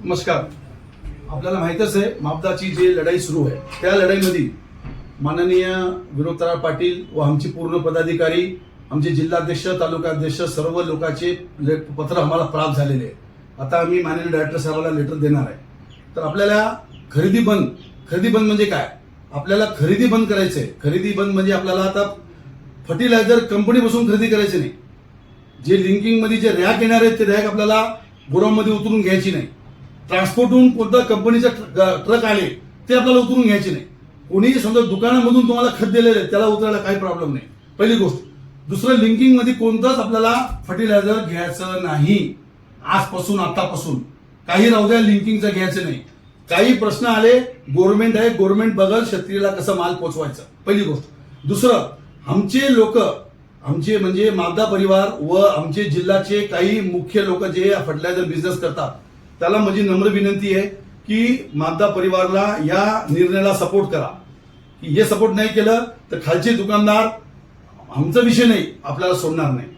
नमस्कार. आपल्याला माहितच आहे मापदाची जी लढाई सुरू आहे त्या लढाईमध्ये माननीय विनोदराव पाटील व आमचे पूर्ण पदाधिकारी, आमचे जिल्हाध्यक्ष, तालुकाध्यक्ष, सर्व लोकांचे पत्र आम्हाला प्राप्त झालेले आहे. आता आम्ही माननीय डायरेक्टर साहेबांना लेटर देणार आहे. तर आपल्याला खरेदी बंद म्हणजे काय? आपल्याला खरेदी बंद करायचंय. खरेदी बंद म्हणजे आपल्याला आता फर्टिलायझर कंपनीपासून खरेदी करायची नाही. जे लिंकिंग मध्ये जे रॅक येणार आहेत ते रॅक आपल्याला गोडाऊनमध्ये उतरून घ्यायची नाही. ट्रान्सपोर्टहून कोणत्या कंपनीचा ट्रक आले ते आपल्याला उतरून घ्यायचे नाही. कोणी समजा दुकानामधून तुम्हाला खत दिलेले त्याला उतरायला काही प्रॉब्लेम नाही, पहिली गोष्ट. दुसरं, लिंकिंग मध्ये कोणतंच आपल्याला फर्टिलायझर घ्यायचं नाही. आजपासून आतापासून काही राहू द्या, लिंकिंगचं घ्यायचं नाही. काही प्रश्न आले, गव्हर्नमेंट आहे, गव्हर्नमेंट बघल शेतकरीला कसं माल पोहोचवायचं, पहिली गोष्ट. दुसरं, आमचे लोक, आमचे म्हणजे मापदा परिवार व आमचे जिल्ह्याचे काही मुख्य लोक जे फर्टिलायझर बिझनेस करतात त्याला माझी नम्र विनंती आहे की मापदा परिवारला या निर्णयाला सपोर्ट करा. की हे सपोर्ट नाही केलं तर खालचे दुकानदार, आमचा विषय नाही, आपल्याला सोडणार नाही.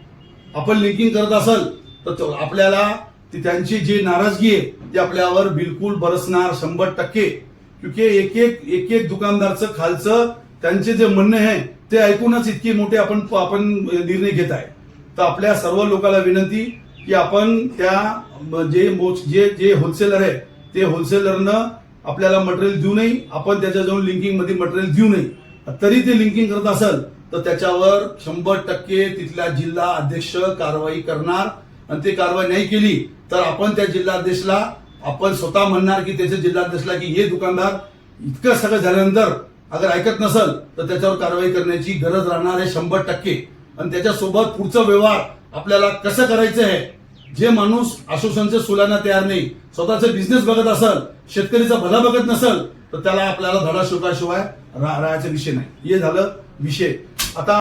आपण लिंकिंग करत असेल तर आपल्याला त्यांची जी नाराजगी आहे ती आपल्यावर बिलकुल बरसणार 100%. क्योंकि एक एक दुकानदारचं खालचं त्यांचे जे म्हणणे आहे ते ऐकूनच इतके मोठे आपण निर्णय घेत आहे. तर आपल्या सर्व लोकांना विनंती की आपण त्या जे होलसेलर आहे ते होलसेलरनं आपल्याला मटेरियल देऊ नये. आपण त्याच्या जाऊन लिंकिंग मध्ये मटेरियल देऊ नये. तरी ते लिंकिंग करत असेल तर त्याच्यावर 100% तिथला जिल्हा अध्यक्ष कारवाई करणार. आणि ते कारवाई नाही केली तर आपण त्या जिल्हाध्यक्षला आपण स्वतः म्हणणार की त्याच्या जिल्हाध्यक्षला की हे दुकानदार इतकं सगळं झाल्यानंतर अगर ऐकत नसेल तर त्याच्यावर कारवाई करण्याची गरज राहणार आहे 100%. आणि त्याच्यासोबत पुढचा व्यवहार आपल्याला कसं करायचं आहे. जे माणूस आश्वासनचे सोलायला तयार नाही, स्वतःचा बिझनेस बघत असेल, शेतकरीचा भला बघत नसेल तर त्याला आपल्याला धडा शिकल्याशिवाय राहायचा विषय नाही. हे झालं विषय. आता